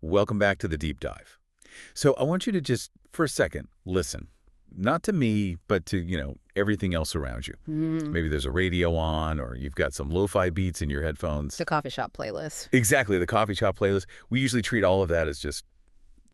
Welcome back to the deep dive. So I want you to just, for a second, listen. Not to me, but to, everything else around you. Mm, Maybe there's a radio on, or you've got some lo-fi beats in your headphones. the coffee shop playlist. Exactly, the coffee shop playlist. We usually treat all of that as just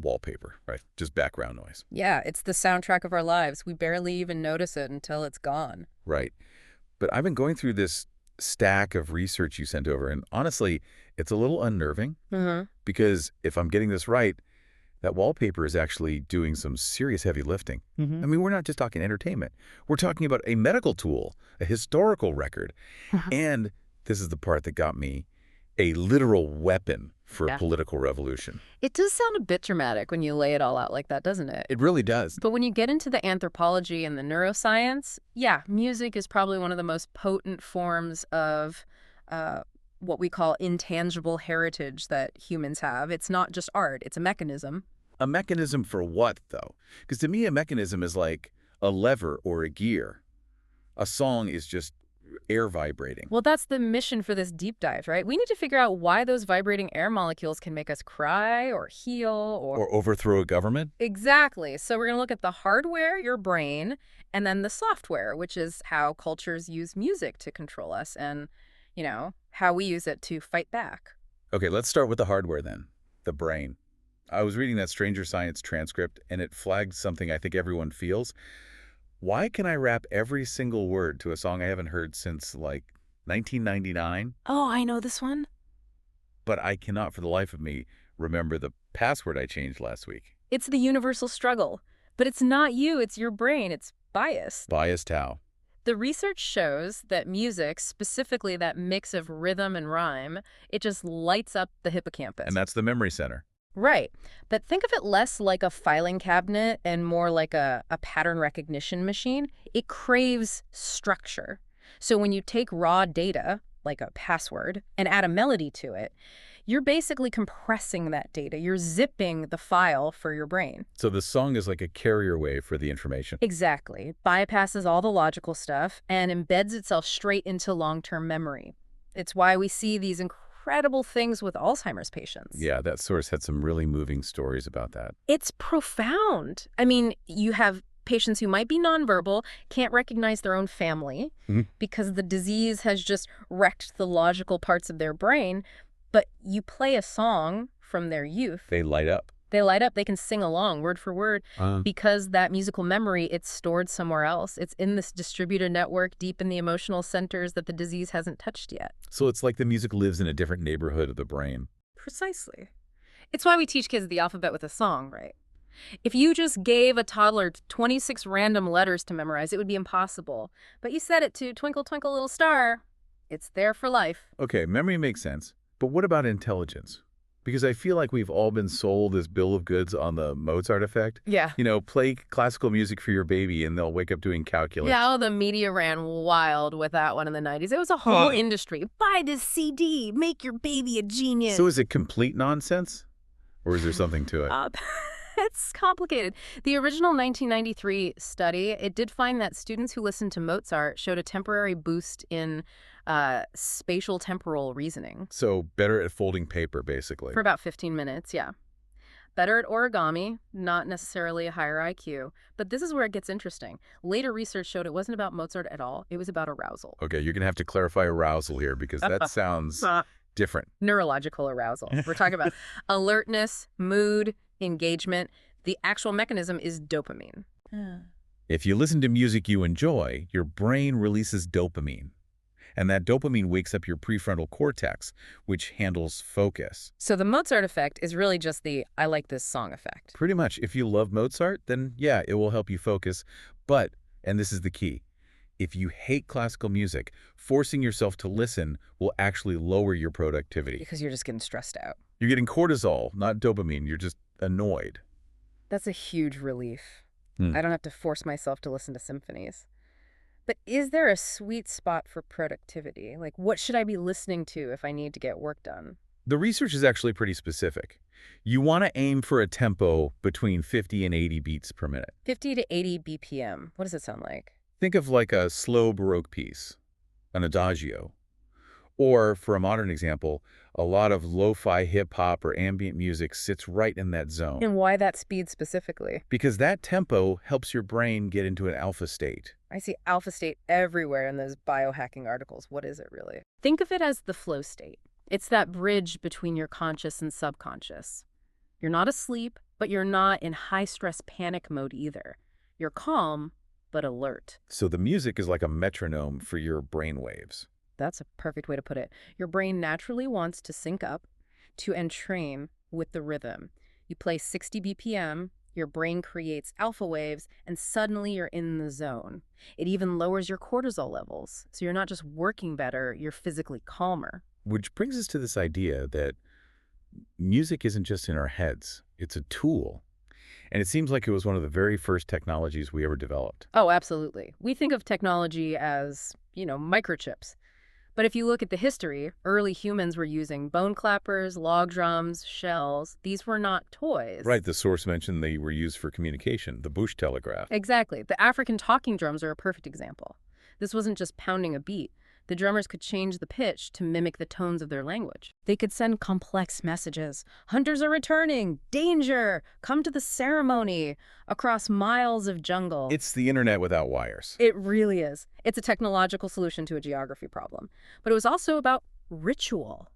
wallpaper, right? Just background noise. Yeah, it's the soundtrack of our lives. We barely even notice it until it's gone. Right. But I've been going through this stack of research you sent over, and honestly, it's a little unnerving Mm-hmm. because if I'm getting this right, that wallpaper is actually doing some serious heavy lifting. Mm-hmm. I mean, we're not just talking entertainment. We're talking about a medical tool, a historical record, and this is the part that got me, a literal weapon for a Yeah. political revolution. It does sound a bit dramatic when you lay it all out like that, doesn't it? It really does. But when you get into the anthropology and the neuroscience, yeah, music is probably one of the most potent forms of what we call intangible heritage that humans have. It's not just art, it's a mechanism. A mechanism for what, though? Because to me, a mechanism is like a lever or a gear. A song is just air vibrating. Well, that's the mission for this deep dive, right? We need to figure out why those vibrating air molecules can make us cry or heal Or overthrow a government? Exactly. So we're going to look at the hardware, your brain, and then the software, which is how cultures use music to control us and, how we use it to fight back. Okay, let's start with the hardware then. The brain. I was reading that Stranger Science transcript, and it flagged something I think everyone feels. Why can I rap every single word to a song I haven't heard since, 1999, Oh, I know this one. but I cannot for the life of me remember the password I changed last week? It's the universal struggle. But it's not you, it's your brain. It's biased. Biased how? The research shows that music, specifically that mix of rhythm and rhyme, it just lights up the hippocampus. And that's the memory center. Right. But think of it less like a filing cabinet and more like a pattern recognition machine. It craves structure. So when you take raw data, like a password, and add a melody to it, you're basically compressing that data. You're zipping the file for your brain. So the song is like a carrier wave for the information. Exactly. It bypasses all the logical stuff and embeds itself straight into long-term memory. It's why we see these incredible things with Alzheimer's patients. Yeah, that source had some really moving stories about that. It's profound. I mean, you have patients who might be nonverbal, can't recognize their own family because the disease has just wrecked the logical parts of their brain. But you play a song from their youth, They light up. they light up, they can sing along word for word because that musical memory, it's stored somewhere else. It's in this distributed network deep in the emotional centers that the disease hasn't touched yet. So it's like the music lives in a different neighborhood of the brain. Precisely. It's why we teach kids the alphabet with a song, right? If you just gave a toddler 26 random letters to memorize, it would be impossible. But you set it to Twinkle, Twinkle, Little Star. It's there for life. Okay, memory makes sense. But what about intelligence? Because I feel like we've all been sold this bill of goods on the Mozart effect. Yeah. Play classical music for your baby and they'll wake up doing calculus. Yeah, oh, the media ran wild with that one in the 90s. It was a whole industry. Buy this CD. Make your baby a genius. So is it complete nonsense? Or is there something to it? It's complicated. The original 1993 study, it did find that students who listened to Mozart showed a temporary boost in spatial temporal reasoning. So better at folding paper, basically. For about 15 minutes, yeah. Better at origami, not necessarily a higher IQ. But this is where it gets interesting. Later research showed it wasn't about Mozart at all. It was about arousal. Okay, you're going to have to clarify arousal here because that sounds different. Neurological arousal. We're talking about alertness, mood, engagement. The actual mechanism is dopamine. If you listen to music you enjoy, your brain releases dopamine. And that dopamine wakes up your prefrontal cortex, which handles focus. So the Mozart effect is really just the I like this song effect. Pretty much, if you love Mozart, then yeah, it will help you focus. But, and this is the key, if you hate classical music, forcing yourself to listen will actually lower your productivity. Because you're just getting stressed out. You're getting cortisol, not dopamine. You're just annoyed. That's a huge relief. Hmm. I don't have to force myself to listen to symphonies. But is there a sweet spot for productivity? Like, what should I be listening to if I need to get work done? The research is actually pretty specific. You want to aim for a tempo between 50 and 80 beats per minute. 50 to 80 BPM. What does it sound like? Think of like a slow Baroque piece, an adagio, Or, for a modern example, a lot of lo-fi hip-hop or ambient music sits right in that zone. And why that speed specifically? Because that tempo helps your brain get into an alpha state. I see alpha state everywhere in those biohacking articles. What is it really? Think of it as the flow state. It's that bridge between your conscious and subconscious. You're not asleep, but you're not in high-stress panic mode either. You're calm, but alert. So the music is like a metronome for your brain waves. That's a perfect way to put it. Your brain naturally wants to sync up, to entrain with the rhythm. You play 60 BPM, your brain creates alpha waves, and suddenly you're in the zone. It even lowers your cortisol levels, so you're not just working better, you're physically calmer. Which brings us to this idea that music isn't just in our heads, it's a tool. And it seems like it was one of the very first technologies we ever developed. Oh, absolutely. We think of technology as, microchips. But if you look at the history, early humans were using bone clappers, log drums, shells. These were not toys. Right, the source mentioned they were used for communication, the Bush telegraph. Exactly. The African talking drums are a perfect example. This wasn't just pounding a beat. The drummers could change the pitch to mimic the tones of their language. They could send complex messages. Hunters are returning! Danger! Come to the ceremony! Across miles of jungle. It's the internet without wires. It really is. It's a technological solution to a geography problem. But it was also about ritual.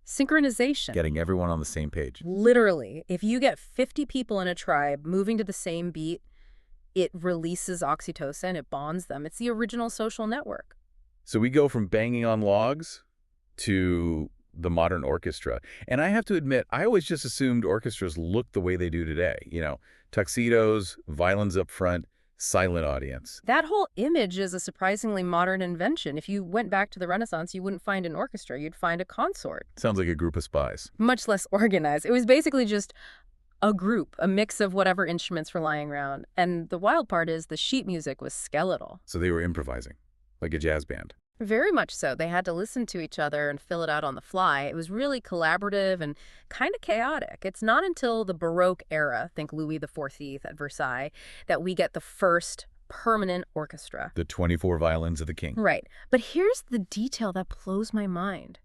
Synchronization. Getting everyone on the same page. Literally, if you get 50 people in a tribe moving to the same beat, it releases oxytocin, it bonds them. It's the original social network. So we go from banging on logs to the modern orchestra. And I have to admit, I always just assumed orchestras looked the way they do today. Tuxedos, violins up front, silent audience. That whole image is a surprisingly modern invention. If you went back to the Renaissance, you wouldn't find an orchestra. You'd find a consort. Sounds like a group of spies. Much less organized. It was basically just a group, a mix of whatever instruments were lying around. And the wild part is the sheet music was skeletal. So they were improvising, like a jazz band. Very much so. They had to listen to each other and fill it out on the fly. It was really collaborative and kind of chaotic. It's not until the Baroque era, think Louis XIV at Versailles, that we get the first permanent orchestra. The 24 violins of the king. Right. But here's the detail that blows my mind.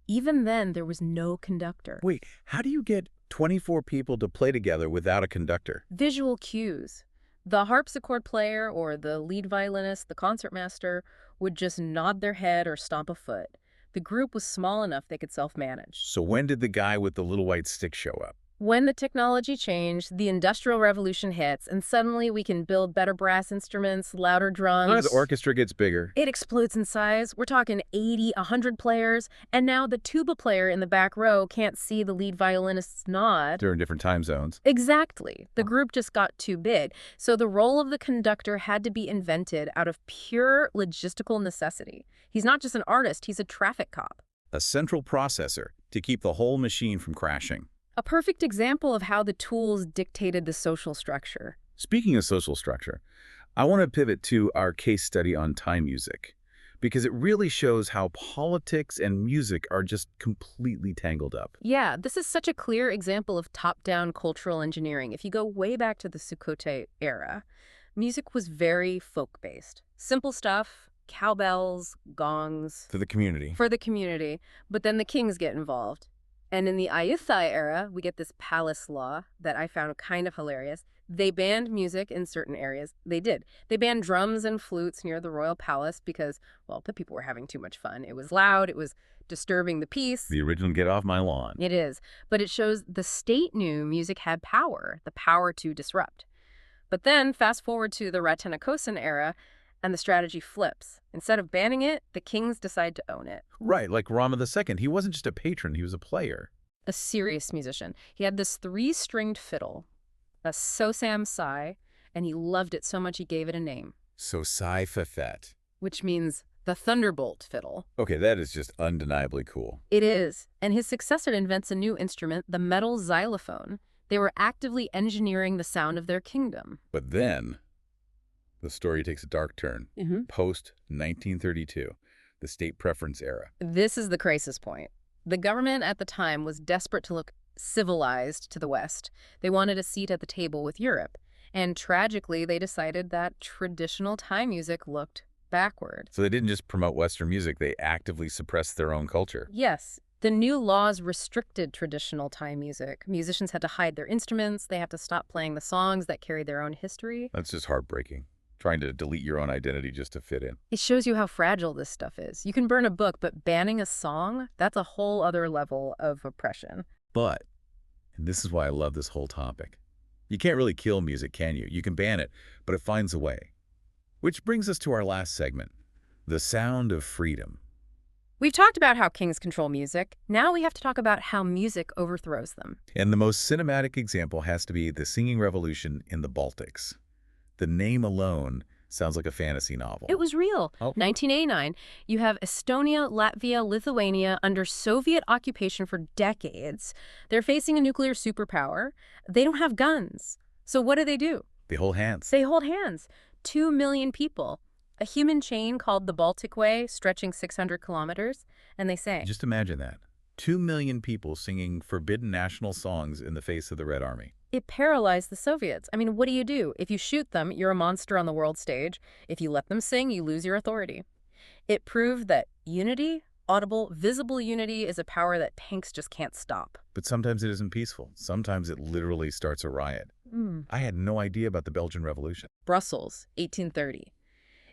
Even then, there was no conductor. Wait, how do you get 24 people to play together without a conductor? Visual cues. The harpsichord player or the lead violinist, the concertmaster, would just nod their head or stomp a foot. The group was small enough they could self-manage. So when did the guy with the little white stick show up? When the technology changed, the Industrial Revolution hits, and suddenly we can build better brass instruments, louder drums. The orchestra gets bigger. It explodes in size. We're talking 80, 100 players, and now the tuba player in the back row can't see the lead violinist's nod. They're in different time zones. Exactly. The group just got too big. So the role of the conductor had to be invented out of pure logistical necessity. He's not just an artist, he's a traffic cop. A central processor to keep the whole machine from crashing. A perfect example of how the tools dictated the social structure. Speaking of social structure, I want to pivot to our case study on time music, because it really shows how politics and music are just completely tangled up. Yeah, this is such a clear example of top-down cultural engineering. If you go way back to the Sukhothai era, music was very folk-based. Simple stuff, cowbells, gongs. For the community. For the community. But then the kings get involved. And in the Ayutthaya era, we get this palace law that I found kind of hilarious. They banned music in certain areas. They did. They banned drums and flutes near the royal palace because, well, the people were having too much fun. It was loud. It was disturbing the peace. The original Get Off My Lawn. It is. But it shows the state knew music had power, the power to disrupt. But then fast forward to the Rattanakosin era, and the strategy flips. Instead of banning it, the kings decide to own it. Right, like Rama II. He wasn't just a patron, he was a player. A serious musician. He had this 3-stringed fiddle, a Sosam Sai, and he loved it so much he gave it a name. Sosai Fafet. Which means the Thunderbolt fiddle. Okay, that is just undeniably cool. It is. And his successor invents a new instrument, the metal xylophone. They were actively engineering the sound of their kingdom. But then the story takes a dark turn. Post-1932, the state preference era. This is the crisis point. The government at the time was desperate to look civilized to the West. They wanted a seat at the table with Europe. And tragically, they decided that traditional time music looked backward. So they didn't just promote Western music, they actively suppressed their own culture. Yes, the new laws restricted traditional Thai music. Musicians had to hide their instruments, they had to stop playing the songs that carried their own history. That's just heartbreaking. Trying to delete your own identity just to fit in. It shows you how fragile this stuff is. You can burn a book, but banning a song, that's a whole other level of oppression. But, and this is why I love this whole topic, you can't really kill music, can you? You can ban it, but it finds a way. Which brings us to our last segment, the sound of freedom. We've talked about how kings control music. Now we have to talk about how music overthrows them. And the most cinematic example has to be the singing revolution in the Baltics. The name alone sounds like a fantasy novel. It was real. Oh. 1989, you have Estonia, Latvia, Lithuania under Soviet occupation for decades. They're facing a nuclear superpower. They don't have guns. So what do? They hold hands. They hold hands. 2 million people. A human chain called the Baltic Way, stretching 600 kilometers, and they say, Just imagine that. 2 million people singing forbidden national songs in the face of the Red Army. it paralyzed the Soviets. I mean, what do? If you shoot them, you're a monster on the world stage. If you let them sing, you lose your authority. It proved that unity, audible, visible unity, is a power that tanks just can't stop. But sometimes it isn't peaceful. Sometimes it literally starts a riot. I had no idea about the Belgian Revolution. Brussels, 1830.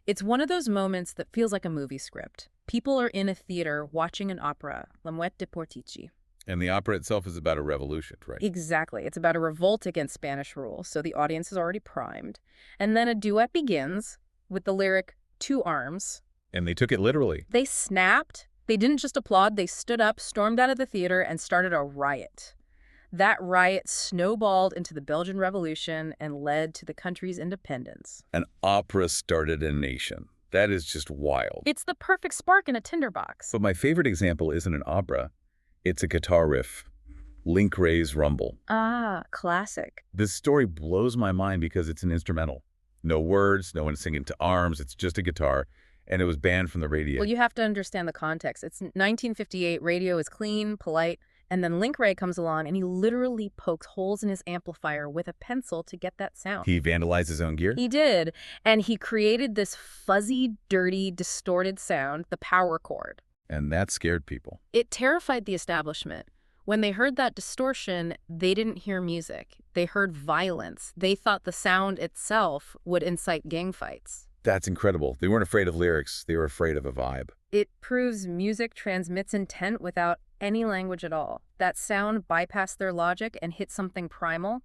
It's one of those moments that feels like a movie script. People are in a theater watching an opera, La Muette de Portici. And the opera itself is about a revolution, right? Exactly. It's about a revolt against Spanish rule, so the audience is already primed. And then a duet begins with the lyric, "Two arms." And they took it literally. They snapped. They didn't just applaud, they stood up, stormed out of the theater, and started a riot. That riot snowballed into the Belgian Revolution and led to the country's independence. An opera started a nation. That is just wild. It's the perfect spark in a tinderbox. But my favorite example isn't an opera. It's a guitar riff. Link Wray's Rumble. Ah, classic. This story blows my mind because it's an instrumental. No words, no one singing to arms, it's just a guitar. And it was banned from the radio. Well, you have to understand the context. It's 1958, radio is clean, polite, and then Link Wray comes along and he literally pokes holes in his amplifier with a pencil to get that sound. He vandalized his own gear? He did, and he created this fuzzy, dirty, distorted sound, the power chord. And that scared people. It terrified the establishment. When they heard that distortion, they didn't hear music. They heard violence. They thought the sound itself would incite gang fights. That's incredible. They weren't afraid of lyrics. They were afraid of a vibe. It proves music transmits intent without any language at all. That sound bypassed their logic and hit something primal.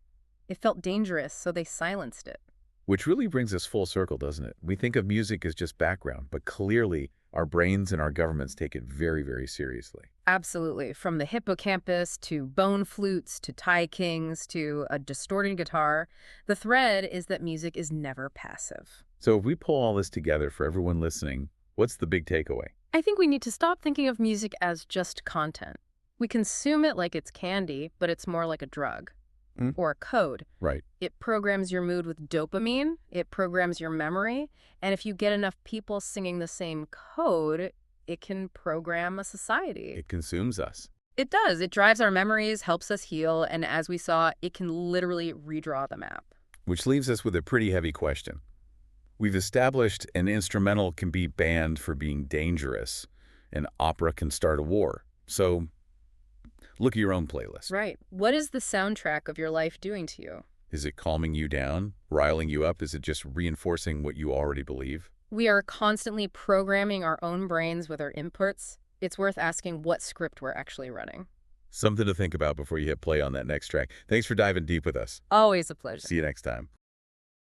It felt dangerous, so they silenced it. Which really brings us full circle, doesn't it? We think of music as just background, but clearly our brains and our governments take it very, very seriously. Absolutely. From the hippocampus to bone flutes to Thai kings to a distorted guitar, the thread is that music is never passive. So if we pull all this together for everyone listening, what's the big takeaway? I think we need to stop thinking of music as just content. We consume it like it's candy, but it's more like a drug or a code. Right. It programs your mood with dopamine, it programs your memory, and if you get enough people singing the same code, it can program a society. It consumes us. It does. It drives our memories, helps us heal, and as we saw, it can literally redraw the map. Which leaves us with a pretty heavy question. We've established an instrumental can be banned for being dangerous. An opera can start a war. So look at your own playlist. Right. What is the soundtrack of your life doing to you? Is it calming you down, riling you up? Is it just reinforcing what you already believe? We are constantly programming our own brains with our inputs. It's worth asking what script we're actually running. Something to think about before you hit play on that next track. Thanks for diving deep with us. Always a pleasure. See you next time.